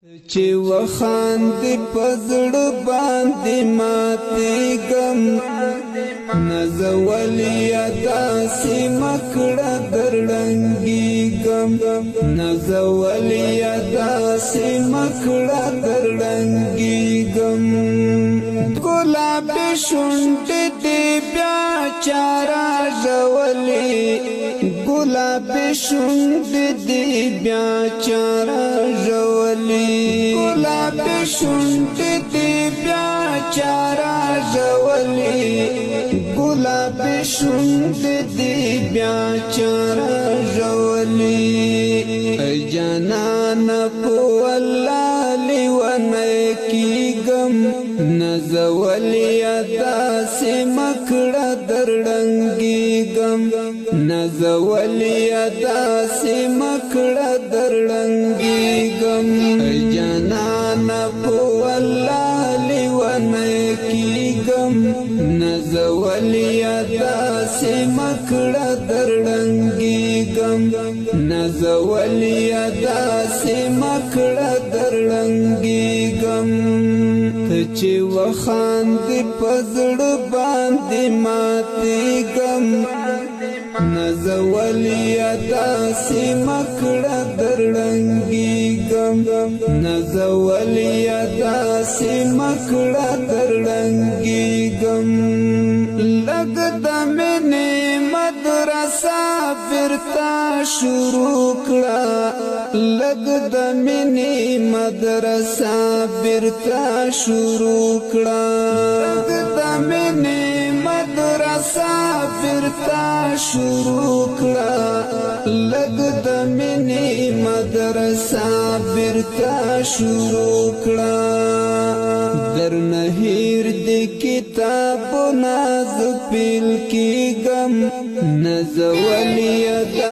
چې وخاند پزړ باندې ماتې غم نزولیا داسې مکړه درړنګي غم نزولیا داسې مکړه درړنګي غم ګلاب شونډ دې بیا چارا ژولې ګلاب شونډ دې بیا چارا ژولې ګلاب شونډ دې بیا چارا ژولې ګلاب شونډ دې بیا چارا ژولې جانان په الله لیونه کیږم نزولیا داسې مکړه درړنګېږم نزولیا داسې مکړه درړنګېږم جانانه په الله لیونه کیږم نزولیا داسې مکړه درړنګېږم نزولیا داسې مکړه درړنګېږم ته چې وخاند پزړ باندې ماتې غم نزولیا داسې مکړه درړنګېږم نزولیا داسې مکړه درړنګېږم لږ د مینې مدرسه بیرته شروع کړه لږ د مینې مدرسه بیرته شروع کړه لږ د مینې مدرسه بیرته شروع کړه لږ د مینې مدرسه بیرته شروع کړه درنه هیر د کتابونه ز پیل کېږم نزولیا